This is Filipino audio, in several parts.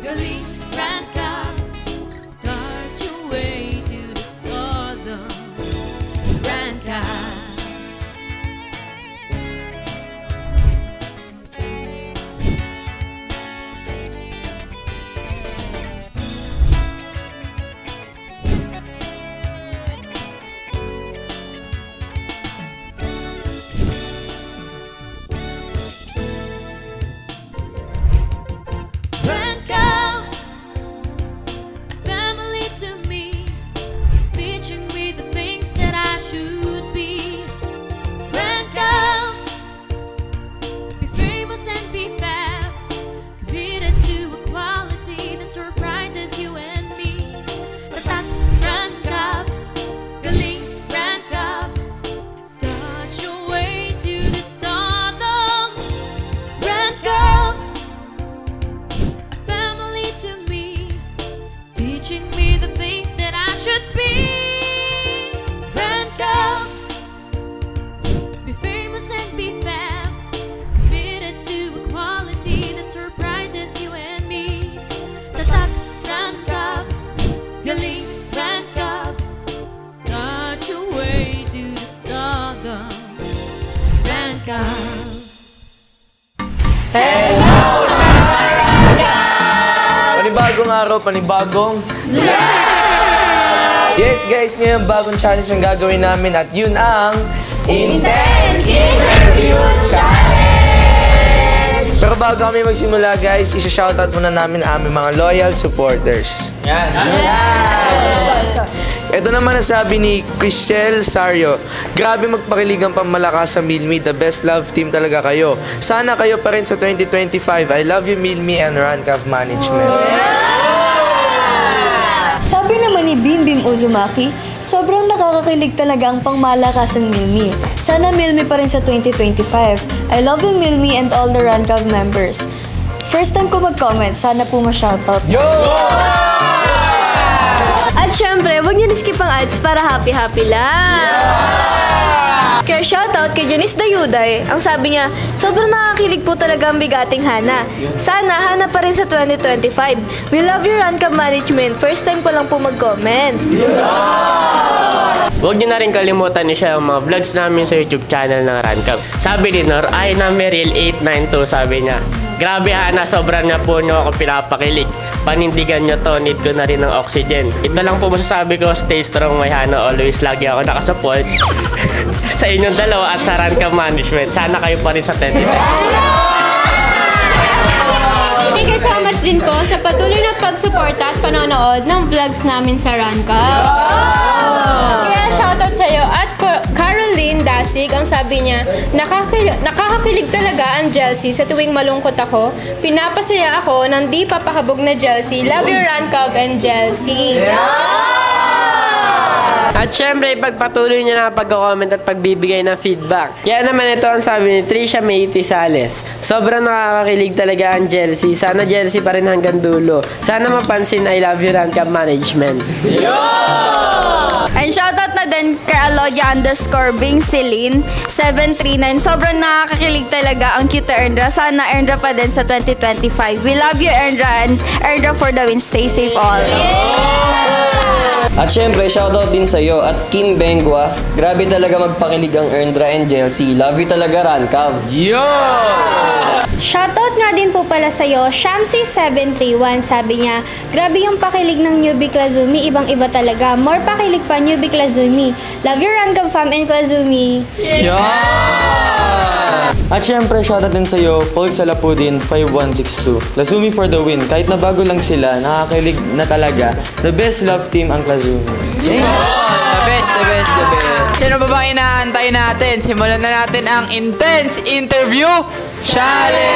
Galing Rank Up, start your way to the stardom. Rank Up. Rank Up, a family to me, teaching me the things that I should be. Rank Up, be famous and be fab, committed to equality that surprises you and me. Tatak Rank Up, galing Rank Up, start your way to the stardom. Rank Up, a family to me, teaching me the things that I should be. Rank Up, be famous and be fab, committed to equality that surprises you and me. Tatak Rank Up, galing Rank Up, start your way to the stardom. Rank Up. Panibagong araw, panibagong Yes guys, ngayon bagong challenge ang gagawin namin at yun ang Intense Interview Challenge! Pero bago kami magsimula guys, isa-shoutout muna namin ang aming mga loyal supporters. Yan! Ito naman nasabi ni Chriselle Sario, grabe magpakilig ang pamalakas sa Milmi, the best love team talaga kayo. Sana kayo pa rin sa 2025. I love you Milmi and Rank Up Management. Sabi naman ni Bimbim Uzumaki, sobrang nakakakilig talaga ang pangmalakasang Milmi. Sana Milmi pa rin sa 2025. I love you Milmi and all the Rank Up members. First time ko mag-comment, sana po ma-shoutout. At syempre, huwag niyo skip ang ads para happy-happy lang. Kaya shoutout kay Janice Dayuday. Ang sabi niya, sobrang nakakakilig po talaga ang bigating Hana. Sana Hana pa rin sa 2025. We love your Rank Up Management. First time ko lang po mag-comment. Huwag niyo na rin kalimutan i-share ang mga vlogs namin sa YouTube channel ng Rank Up. Sabi ni Nor, ay na Meryl 892, sabi niya, grabe Hana, sobrang niya po niyo ako pinapakilig. Panindigan niyo to, need ko na rin ng oxygen. Ito lang po masasabi ko, stay strong my Hana, always lagi ako nakasupport sa inyong dalawa at sa Rank Up Management. Sana kayo pa rin sa 2020. Thank you so much din po sa patuloy na pagsuporta at panonood ng vlogs namin sa Rank Up. Kaya shoutout sa'yo at Caroline Dasig, ang sabi niya, nakakakilig talaga ang Chelsea sa tuwing malungkot ako. Pinapasaya ako ng di papakabog na Chelsea. Love your Rank Up and Chelsea. At syempre, ipagpatuloy niyo na pagko-comment at pagbibigay ng feedback. Kaya naman ito ang sabi ni Trisha May Tisales. Sobrang nakakakilig talaga ang Chelsea. Sana Chelsea pa rin hanggang dulo. Sana mapansin, I love you Rank Up Management. And shoutout na din kay Alodia_Bing Celine 739. Sobrang nakakakilig talaga ang cute Erndra. Sana Erndra pa din sa 2025. We love you Erndra and Erndra for the win. Stay safe all. At syempre, shoutout din sa'yo at Kim Bengwa. Grabe talaga magpakilig ang Erndra and Chelsea. Love you talaga, Rank Up. Shoutout nga din po pala sa'yo, Shamsi731. Sabi niya, grabe yung pakilig ng Newbie Klazumi. Ibang-iba talaga. More pakilig pa, Newbie Klazumi. Love you, Rank Up Fam and Klazumi. At syempre, shoutout din sa'yo, Paul Salapudin 5162. Klazumi for the win. Kahit na bago lang sila, nakakakilig na talaga. The best love team ang Klazumi. The best. Sino ba bang inaantay natin? Simulan na natin ang Intense Interview Challenge!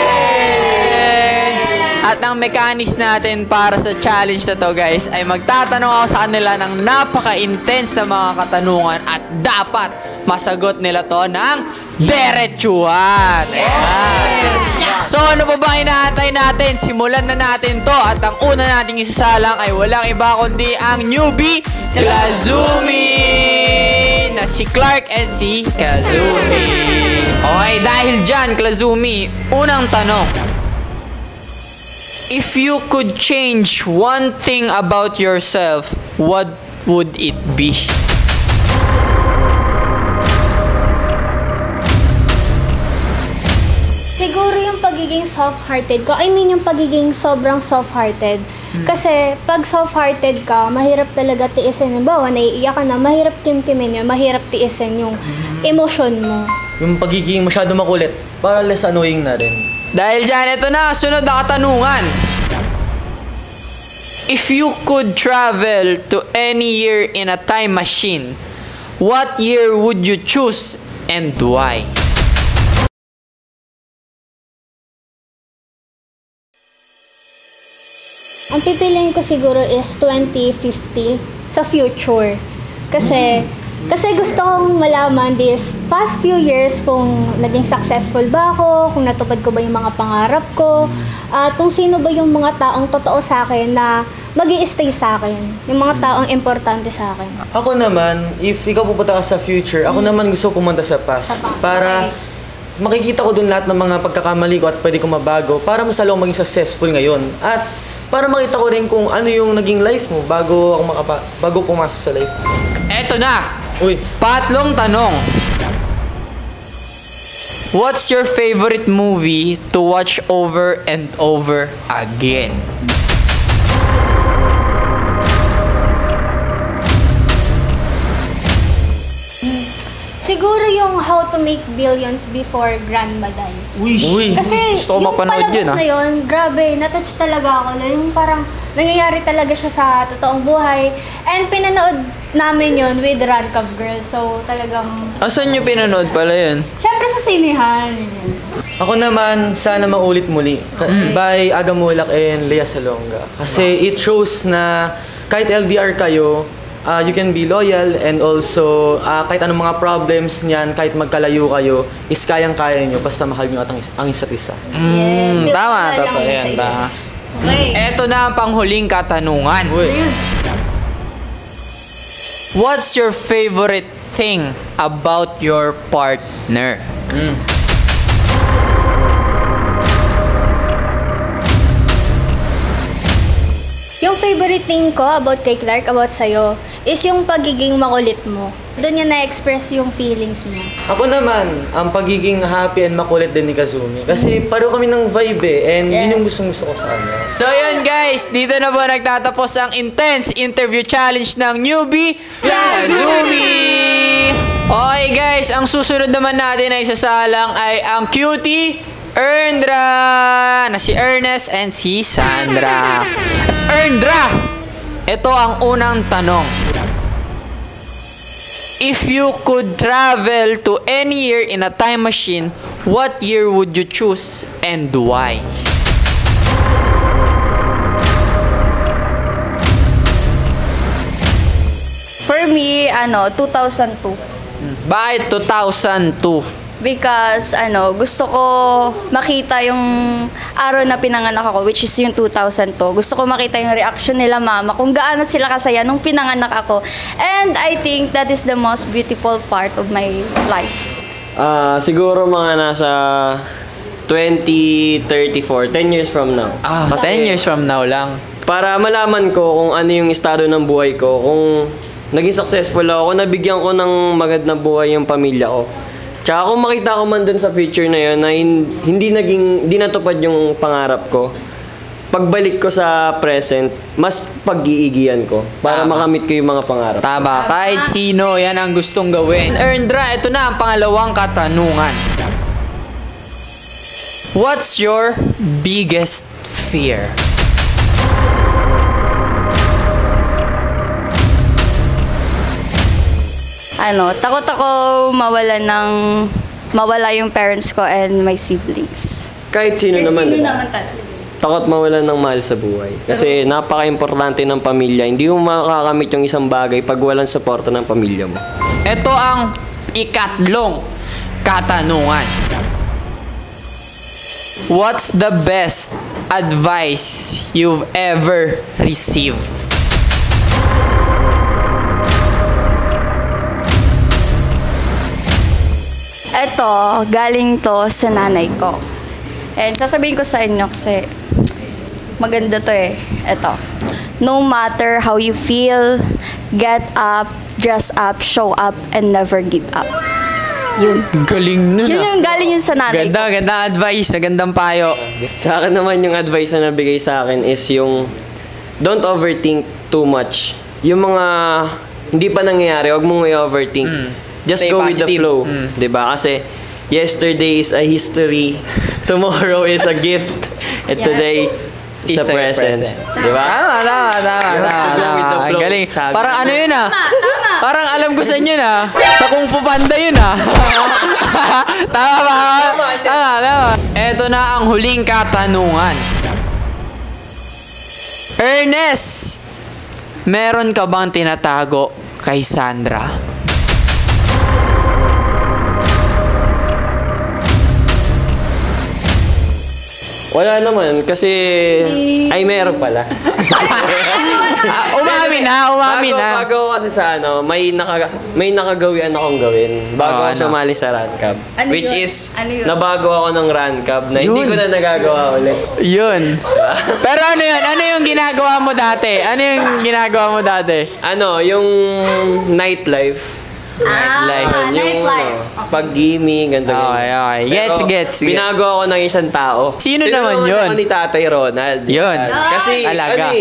At ang mechanics natin para sa challenge na to guys ay magtatanong ako sa kanila ng napaka-intense na mga katanungan at dapat masagot nila to ng diretsuhan. So ano pa bang inaantay natin? Simulan na natin to at ang una nating isasalang ay walang iba kundi ang Newbie Klazumi na si Clark and si Klazumi. Okay, dahil dyan Klazumi, unang tanong. If you could change one thing about yourself, what would it be? Siguro yung pagiging soft-hearted ko. I mean, yung pagiging sobrang soft-hearted. Kasi pag soft-hearted ka, mahirap talaga tiisin. Halimbawa, naiiyak ka na, mahirap kimkimin yun, mahirap tiisin yung emosyon mo. Yung pagiging masyado makulit, para less annoying na rin. Dahil dyan, ito na, sunod na katanungan. If you could travel to any year in a time machine, what year would you choose and why? Ang pipiliin ko siguro is 2050 sa future. Kasi gusto kong malaman this past few years kung naging successful ba ako, kung natupad ko ba yung mga pangarap ko, at kung sino ba yung mga taong totoo sa akin na mag-i-stay sa akin, yung mga taong importante sa akin. Ako naman, if ikaw pupunta ka sa future, ako naman gusto pumunta sa past. Para makikita ko dun lahat ng mga pagkakamali ko at pwede ko mabago para mas lalo maging successful ngayon. At para makita ko rin kung ano yung naging life mo bago pumasok sa life. Eto na! Uy. Patlong tanong. What's your favorite movie to watch over and over again? Siguro yung How to Make Billions Before Grandma Dies. Uy. Kasi Gusto ko yung mapanood palabas yun, na yun, grabe, natouch talaga ako. Yung parang nangyayari talaga siya sa totoong buhay. And pinanood namin yun with Rancav Girls. So talagang... Asan nyo pinanood pala yun? Siyempre sa sinihan. Ako naman, sana maulit muli. By Aga Mulak and Lea Salonga. Kasi it shows na kahit LDR kayo, you can be loyal and also kahit anong mga problems niyan, kahit magkalayo kayo, is kayang-kaya nyo basta mahal nyo at ang isa't isa. Tama, totoo yan. Eto na ang panghuling katanungan. What's your favorite thing about your partner? Yung favorite thing ko about kay Clark, about sa'yo, is yung pagiging makulit mo. Doon niya na-express yung feelings niya. Ako naman, ang pagiging happy and makulit din ni Kazumi. Kasi pareho kami ng vibe and yun yung gusto ko sa kanya. So yun guys, dito na po nagtatapos ang intense interview challenge ng newbie, Kazumi! Okay guys, ang susunod naman natin ay sasalang ay ang cutie, Erndra, na si Ernest and si Sandra. Erndra, ito ang unang tanong. If you could travel to any year in a time machine, what year would you choose and why? For me, 2002. Bakit 2002? Because, gusto ko makita yung araw na pinanganak ako, which is yung 2002. Gusto ko makita yung reaction nila mama, kung gaano sila kasaya nung pinanganak ako. And I think that is the most beautiful part of my life. Siguro mga nasa 2034, 10 years from now. 10 years from now lang. Para malaman ko kung ano yung estado ng buhay ko, kung naging successful ako, nabigyan ko ng magandang buhay yung pamilya ko. Tsaka kung makita ko man dun sa future na yun na hindi natupad yung pangarap ko, pagbalik ko sa present, mas pag-iigihan ko para makamit ko yung mga pangarap. Tama, kahit sino, yan ang gustong gawin. Erndra, ito na ang pangalawang katanungan. What's your biggest fear? Takot ako mawala yung parents ko and my siblings. Kahit sino naman. talaga. Takot mawalan ng mahal sa buhay. Kasi napaka-importante ng pamilya. Hindi mo makakamit yung isang bagay pag walang suporta ng pamilya mo. Ito ang ikatlong katanungan. What's the best advice you've ever received? Ito, galing to sa nanay ko. And sasabihin ko sa inyo kasi maganda to eh. Ito. No matter how you feel, get up, dress up, show up, and never give up. Yun. Galing nun. Yun yung galing yun sa nanay ko. Ganda advice, gandang payo. Sa akin naman yung advice na nabigay sa akin is yung don't overthink too much. Yung mga hindi pa nangyayari, huwag mong i-overthink. Just Stay go with the positive. flow. 'Di ba? Kasi yesterday is a history, tomorrow is a gift, and today is a present. 'Di ba? Tama. Galing. Sabi Parang ko. ano yun ah. Parang alam ko sa inyo na. Sa Kung Fu Panda yun ah. Tama ba? Tama. Eto na ang huling katanungan. Ernest, meron ka bang tinatago kay Sandra? Wala naman kasi ay meron pala. Umamin na. Bago kasi sa may nakagawian akong gawin bago ako sumali sa Run Cup. Ano Which yun? is Ano yun? nabago ako ng Run Cup na hindi ko na nagagawa ulit. Yun. Pero ano yun? Ano yung ginagawa mo dati? Yung nightlife. Nightlife. Pag-gaming, ganito. Okay. Gets. Binago ako ng isang tao. Sino naman yun? Ako ni Tatay Ronald. Yun. Kasi, Talaga.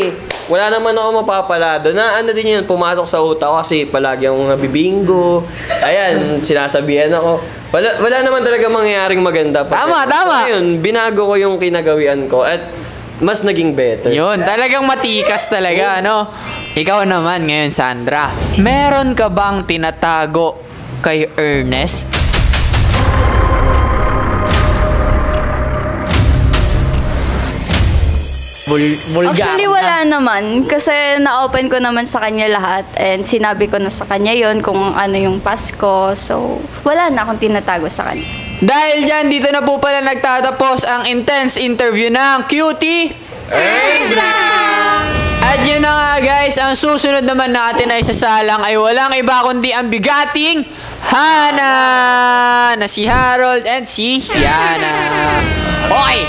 wala naman ako mapapala doon. Na din yun, pumasok sa utak ko kasi palagi akong nabibingo. Ayan, sinasabihan ako. Wala naman talaga mangyayaring maganda. Tama. Ngayon, binago ko yung kinagawian ko at mas naging better. Yun, talagang matikas talaga, no? Ikaw naman ngayon, Sandra. Meron ka bang tinatago kay Ernest? Vulgar. Actually, wala naman. Kasi na-open ko naman sa kanya lahat. And sinabi ko na sa kanya yon kung ano yung Pasko. So, wala na akong tinatago sa kanya. Dahil dyan, dito na po pala nagtatapos ang intense interview ng Cutie At yun na nga guys, ang susunod naman natin ay sasalang ay walang iba kundi ang bigating Hana na si Harold and si Yana. Okay,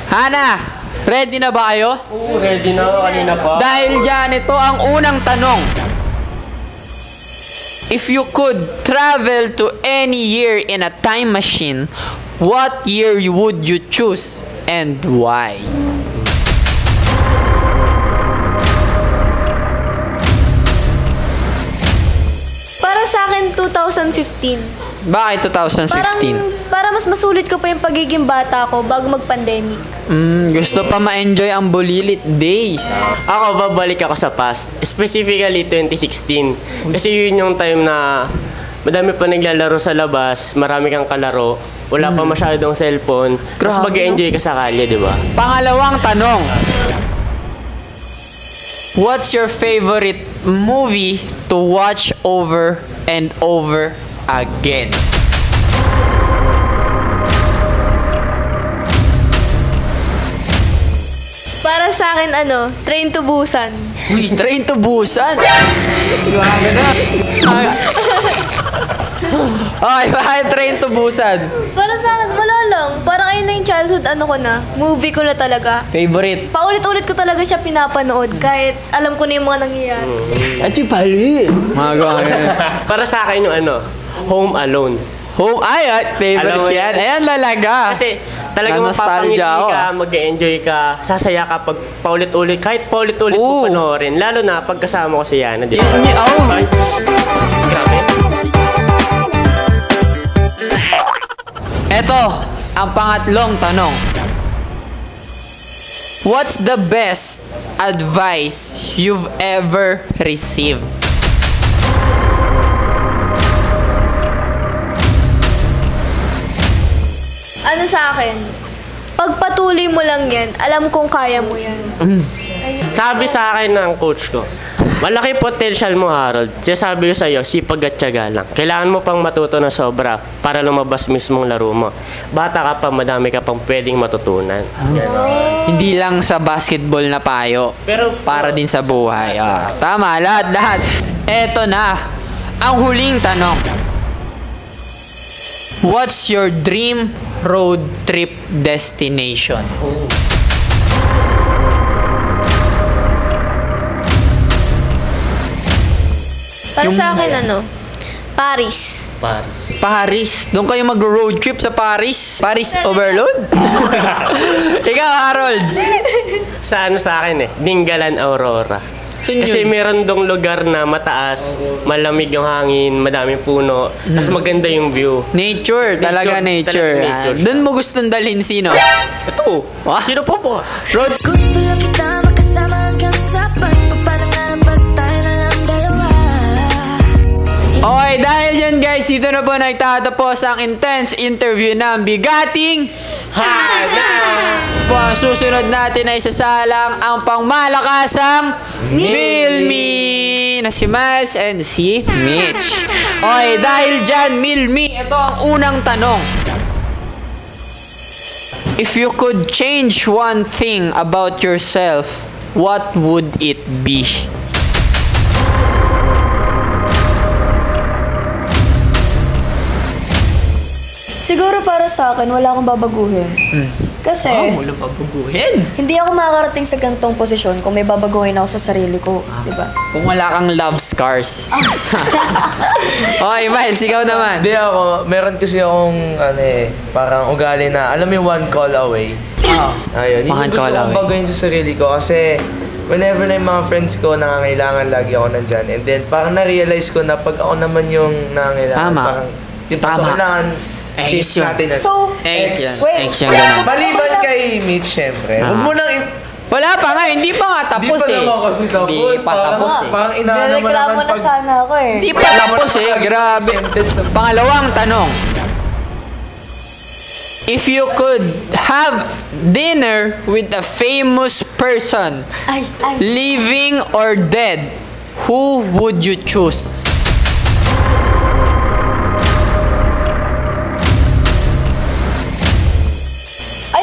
Hana, ready na ba kayo? Oo, ready na ako kanina pa. Dahil dyan, ito ang unang tanong. If you could travel to any year in a time machine, what year would you choose and why? Para sa akin, 2015. Bakit 2015? Para mas masulit ko pa yung pagiging bata ko bago mag-pandemic. Gusto pa ma-enjoy ang bulilit days. Ako, babalik ako sa past. Specifically, 2016. Kasi yun yung time na madami pa naglalaro sa labas, marami kang kalaro, wala pa masyadong cellphone, mas Grabe, mag-enjoy ka sa kalye, di ba? Pangalawang tanong. What's your favorite movie to watch over and over again? Para sa akin, Train to Busan. Uy, Train to Busan. Grabe na. Okay, bakit Train to Busan? Para sa akin, wala lang. Parang ayun na yung childhood, movie ko na talaga. Favorite? Paulit-ulit ko talaga siya pinapanood kahit alam ko na yung mga nangyayari. At si Pali. Mga ganun. Para sa akin yung Home Alone. Favorite yan. Ayan talaga. Kasi talagang mapapangiti ka, mag-enjoy ka, sasaya ka pag paulit-ulit, kahit paulit-ulit mo panoorin. Lalo na pagkasama ko si Yana, di ba? Ay, grabe. Eto, ang pangatlong tanong. What's the best advice you've ever received? Sa akin, pagpatuloy mo lang yan, alam kong kaya mo yan. Sabi sa akin ng coach ko, malaki potential mo, Harold. Sabi ko sa'yo, sipag at tiyaga lang. Kailangan mo pang matuto na sobra para lumabas mismong laro mo. Bata ka pa, madami ka pang pwedeng matutunan. Hindi lang sa basketball na payo, pero para din sa buhay. Tama, lahat. Eto na, ang huling tanong. What's your dream road trip destination? sa akin, Paris. Paris. Doon kayo mag-road trip sa Paris? Paris overload? Ikaw, Harold. Sa akin Dingalan, Aurora. Kasi meron dong lugar na mataas, malamig yung hangin, madaming puno, tas maganda yung view. Nature, talaga nature. Doon mo gustong dalhin sino? Ito. Sino po? Road. Gusto lang kita makasama hanggang sa pagpapangarap at tayo na lang dalawa. Okay, dahil dyan guys, dito na po nagtatapos ang intense interview ng Bigating Hana! Po, ang susunod natin ay isasalang ang pangmalakasang Milmi na si Miles and si Mitch. Okay, dahil dyan, Milmi, ito ang unang tanong. If you could change one thing about yourself, what would it be? Siguro para sa akin, wala akong babaguhin. Kasi, walang babaguhin. hindi ako makakarating sa ganitong posisyon kung may babaguhin ako sa sarili ko. Diba? Kung wala kang love scars. Okay, Miles, ikaw naman. Hindi ako, meron kasi akong parang ugali na, alam mo yung one call away. Ayun, yun yung gusto kong baguhin sa sarili ko kasi whenever na yung mga friends ko nangangailangan, lagi ako nandyan. And then parang na-realize ko na pag ako naman yung nangangailangan, parang di pa so kailangan change natin. So, Wait. Maliban kay Mitch, syempre. Huwag mo nang wala pa nga, hindi pa nga tapos Di pa naman kasi tapos. Hindi pa tapos Parang inaano mo naman na sana ako Hindi pa tapos grabe. Pangalawang tanong. If you could have dinner with a famous person, living or dead, who would you choose?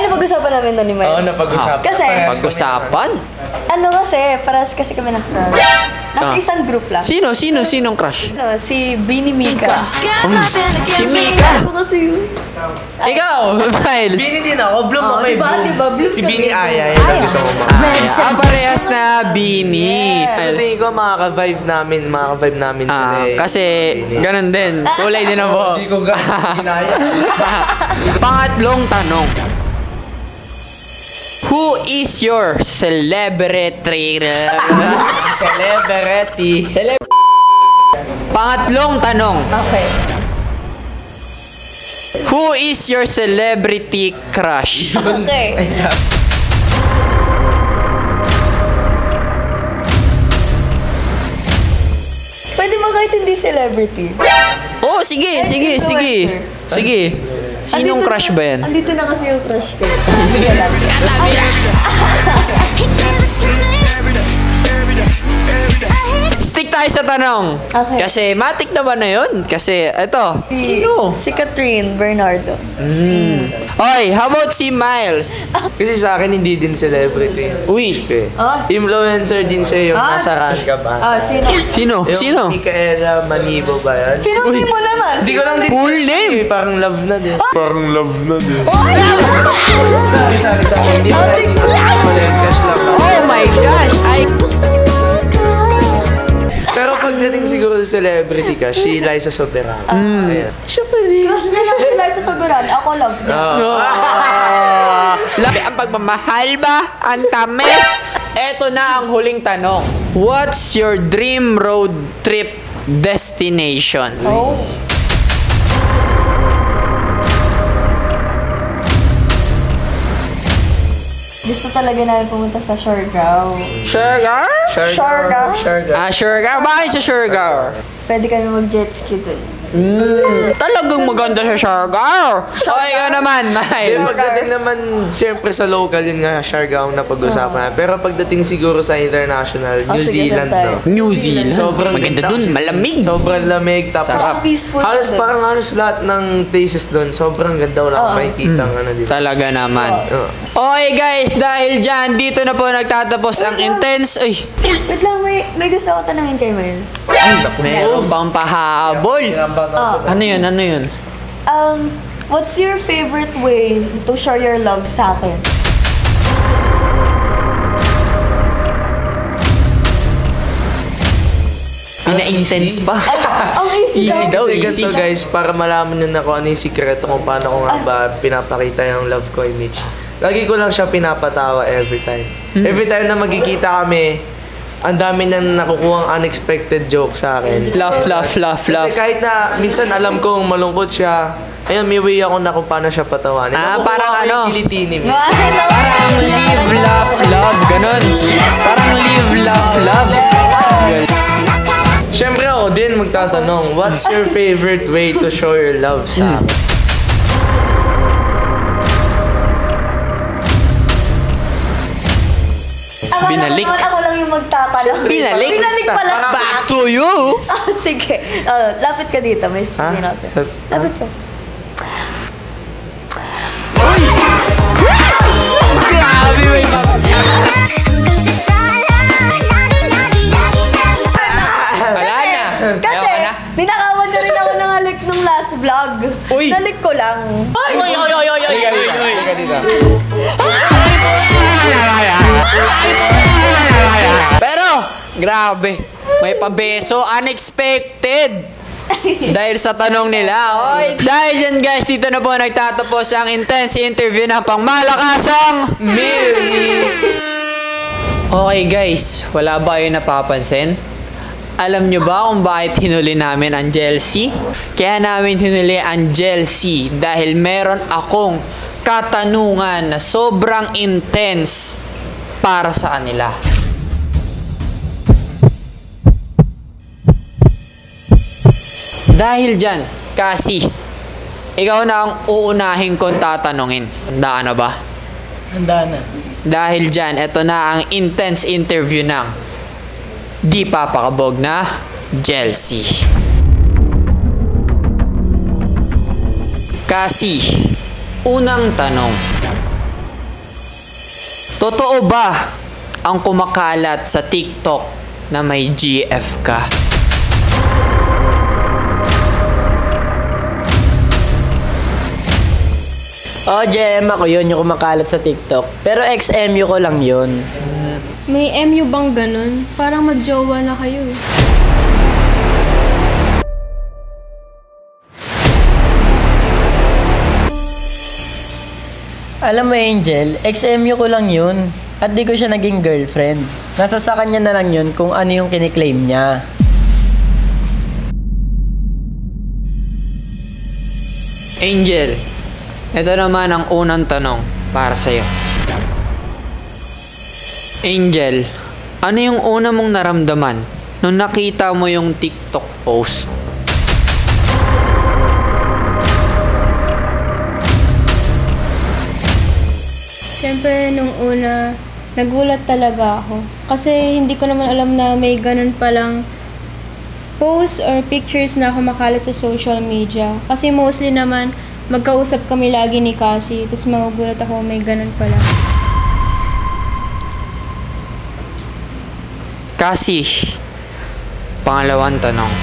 Napag-usapan namin doon ni Miles. Oo, napag-usapan. Kasi, kasi, paras kasi kami ng crush. Nasa isang group lang. Sinong crush? Si Beanie Mika. Si Mika? Ikaw, Miles. Beanie din ako. Bloom ako kay Bloom. Si Beanie Aya. Parehas na Beanie. Sa tingin ko, makaka-vibe namin sila Kasi, ganun din. Kulay din ako. Hindi ko ginaya. Pangatlong tanong. Who is your celebrity? Pangatlong tanong. Okay. Who is your celebrity crush? Okay. Pwede mo kahit hindi celebrity. Oh, sige. Sinong crush ba yan? Andito na kasi yung crush ko. Stick tayo sa tanong. Okay. Kasi matik naman na yun. Kasi ito. Si Catherine Bernardo. Okay, how about si Miles? Kasi sa akin, hindi din celebrity. Uy. Influencer din siya yung nasa Rancab. Sino? Yung Micaela Manibo ba yan? Pinunti mo naman. Hindi ko lang din. Full name. Parang love na din. Oh my gosh. Pero pagdating siguro sa celebrity ka, si Liza Soberano. Ayan. Crush na lang si Liza Soberano. Ako love na. Labi ang pagmamahal ba? Ang tamis? Eto na ang huling tanong. What's your dream road trip destination? Gusto talaga namin pumunta sa Siargao. Siargao? Siargao. Bakit sa Siargao? Pwede kami mag-jet ski dun. Talagang maganda sa Siargao. Okay ka naman, Miles. Pagdating naman, siyempre sa local, yun nga, Siargao na pag-usapan. Pero pagdating siguro sa international, New Zealand, no? New Zealand? Sobrang maganda dun, malamig. Sobrang lamig. Tapos, peaceful. halos parang lahat ng places dun, sobrang ganda. Wala akong makikita dito. Talaga naman. Okay guys, dahil dyan, dito na po nagtatapos ang intense. Ay, wait lang, may gusto ko tanungin kay Miles. meron bang pahabol? Ano yun? What's your favorite way to show your love sa akin? Pina-intense pa. Ang easy daw. Easy daw, Kasi easy. ganito guys, para malaman nyo na kung ano yung sikreto kung paano ko nga ba pinapakita yung love ko kay Mitch. Lagi ko lang siya pinapatawa every time. Every time na magkikita kami, ang dami nang nakukuhang unexpected joke sa akin. Laugh, laugh, laugh, laugh. Kasi kahit na minsan alam kong malungkot siya, ayun, may way ako na kung paano siya patawanin. Parang ano? Kilitini mo. Parang live, laugh, love. Ganon. Parang live, laugh, love. Siyempre ako din magtatanong, what's your favorite way to show your love sa akin? Binalik. Ako lang yung magtatanong. Binalik? Binalik pala sa Back to you. Sige. Lapit ka dito. May sasabihin ako sa'yo. Lapit ka. Grabe, may Wala na. Kasi, ninakawan na rin ako ng halik nung last vlog. Uy! Nalik ko lang. Ay! Halika dito. Pero, grabe. May pabeso. Unexpected. Dahil sa tanong nila. Oy, dahil dyan guys, dito na po nagtatapos ang intense interview ng pangmalakasang Millie. Okay guys, wala ba kayo napapansin? Alam nyo ba kung bakit hinuli namin ang Chelsea? Kaya namin hinuli ang Chelsea dahil meron akong katanungan na sobrang intense para sa kanila. Dahil dyan, Cassie, ikaw na ang uunahin kong tatanungin. Handa ka na ba? Handa na. Dahil dyan, ito na ang intense interview ng di papakabog na Chelsea. Cassie, unang tanong. Totoo ba ang kumakalat sa TikTok na may GF ka? Oh, Jem, ako yun yung kumakalat sa TikTok. Pero ex-MU ko lang yun. May MU bang ganun? Parang magjowa na kayo eh. Alam mo, Angel, ex-MU ko lang yun. At di ko siya naging girlfriend. Nasa sa kanya na lang yun kung ano yung kiniklaim niya. Angel, ito naman ang unang tanong para sa'yo. Angel, ano yung una mong naramdaman nung nakita mo yung TikTok post? Siyempre, nung una, nagulat talaga ako. Kasi hindi ko naman alam na may ganun palang posts or pictures na kumakalat sa social media. Kasi mostly naman, magkausap kami lagi ni Cassie. Tapos magugulat ako, may ganun pala. Cassie, pangalawang tanong.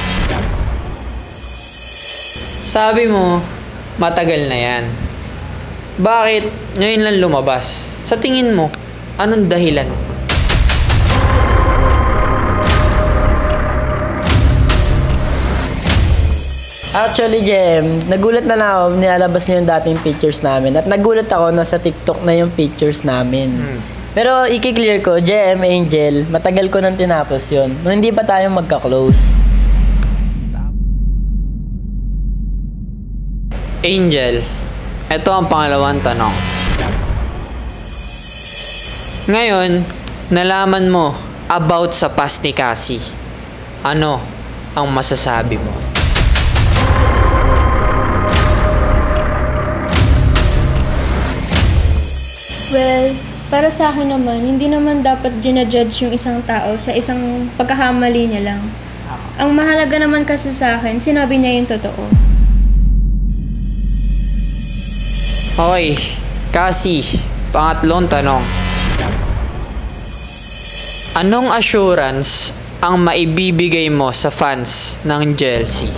Sabi mo, matagal na yan. Bakit ngayon lang lumabas? Sa tingin mo, anong dahilan? Actually, Jem, nagulat na lang ako nilalabas niyo yung dating pictures namin. At nagulat ako na sa TikTok na yung pictures namin. Pero i-clear ko, Jem, Angel, matagal ko nang tinapos yun. Nung hindi pa tayo magka-close. Angel, ito ang pangalawang tanong. Ngayon, nalaman mo about sa past ni Cassie. Ano ang masasabi mo? Well, para sa akin naman, hindi naman dapat ginajudge yung isang tao sa isang pagkakamali niya lang. Ang mahalaga naman kasi sa akin, sinabi niya yung totoo. Okay, Cassie, pangatlong tanong. Anong assurance ang maibibigay mo sa fans ng Chelsea?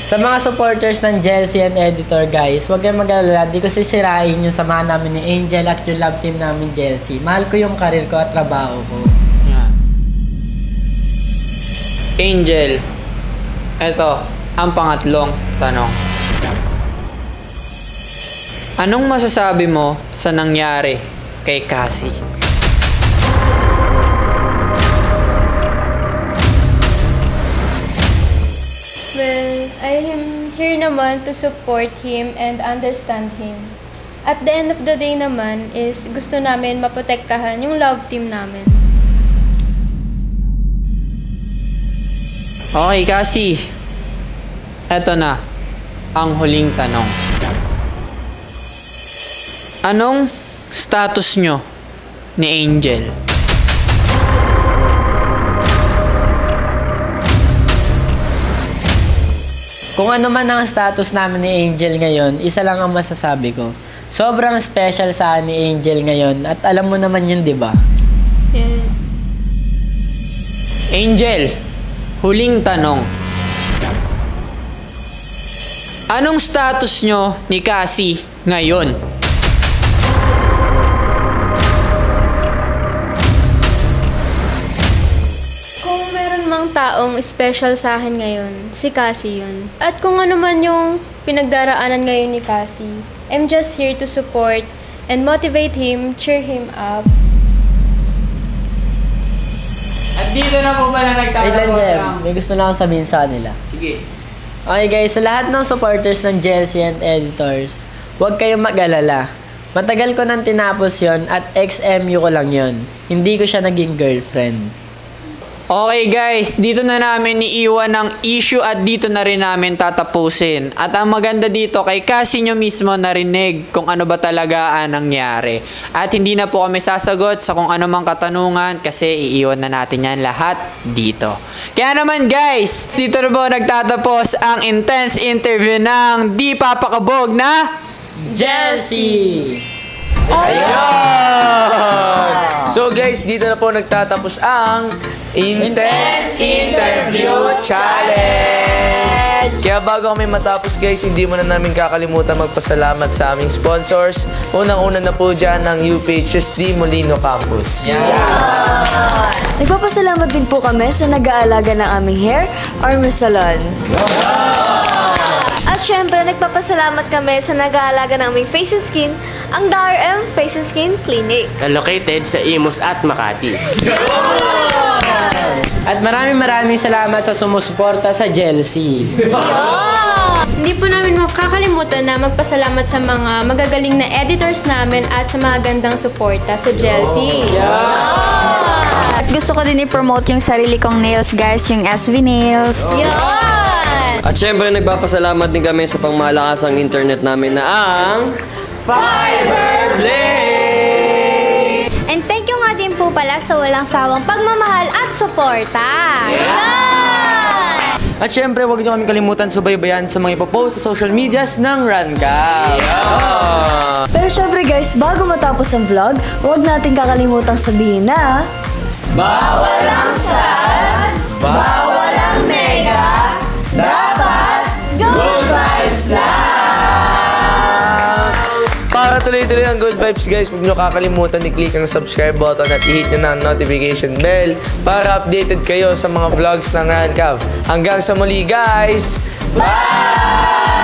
Sa Sa mga supporters ng Jelsie and Editor, guys, huwag kayong mag-alala. Di ko sisirain yung samahan namin ni Angel at yung love team namin, Jelsie. Mahal ko yung karir ko at trabaho ko. Yeah. Angel, eto ang pangatlong tanong. Anong masasabi mo sa nangyari kay Cassie? Well, I am here naman to support him and understand him. At the end of the day naman is gusto namin maprotektahan yung love team namin. Okay, Cassie. Eto na ang huling tanong. Anong status nyo ni Angel? Kung ano man ang status namin ni Angel ngayon, isa lang ang masasabi ko. Sobrang special sa ni Angel ngayon at alam mo naman yun, di ba? Yes. Angel, huling tanong. Anong status nyo ni Cassie ngayon? Kung meron mang taong special sa akin ngayon, si Cassie yun. At kung ano man yung pinagdaraanan ngayon ni Cassie, I'm just here to support and motivate him, cheer him up. At dito na po pala nagtatapos ang... May gusto na akong sabihin sa kanila. Sige. Okay guys, sa lahat ng supporters ng Jelsie and Editors, huwag kayong mag-alala. Matagal ko nang tinapos yon at ex-MU ko lang yon. Hindi ko siya naging girlfriend. Okay guys, dito na namin iiwan ng issue at dito na rin namin tatapusin. At ang maganda dito, kay Cassie nyo mismo narinig kung ano ba talaga ang nangyari. At hindi na po kami sasagot sa kung ano mang katanungan kasi iiwan na natin yan lahat dito. Kaya naman guys, dito na po nagtatapos ang intense interview ng di papakabog na Jelsie! Ayun! So guys, dito na po nagtatapos ang Intense Interview Challenge! Kaya bago kami matapos guys, hindi mo na namin kakalimutan magpasalamat sa aming sponsors. Unang-una na po dyan ng UPHSD Molino Campus. Nagpapasalamat din po kami sa nag-aalaga ng aming hair, Army Salon. At syempre, nagpapasalamat kami sa nag-aalaga ng aming face and skin, ang DRM Face and Skin Clinic. Located sa Imus at Makati. At maraming salamat sa sumusuporta sa Jelsie. Hindi po namin makakalimutan na magpasalamat sa mga magagaling na editors namin at sa mga gandang suporta sa Jelsie. At gusto ko din i-promote yung sarili kong nails, guys, yung SB Nails. At syempre, nagpapasalamat din kami sa pangmalakasang internet namin na ang Fiberblade! And thank you nga din po pala sa walang sawang pagmamahal at suporta. At syempre, huwag niyo kami kalimutan subaybayan sa mga ipopost sa social medias ng Rancab. Pero syempre guys, bago matapos ang vlog, huwag natin kakalimutang sabihin na Bawal ang sad, bawal ang nega, dapat good vibes lang! Para tuloy-tuloy ang good vibes guys, huwag nyo kakalimutan i-click ang subscribe button at i-hit nyo na ang notification bell para updated kayo sa mga vlogs ng Rancab. Hanggang sa muli guys! Bye!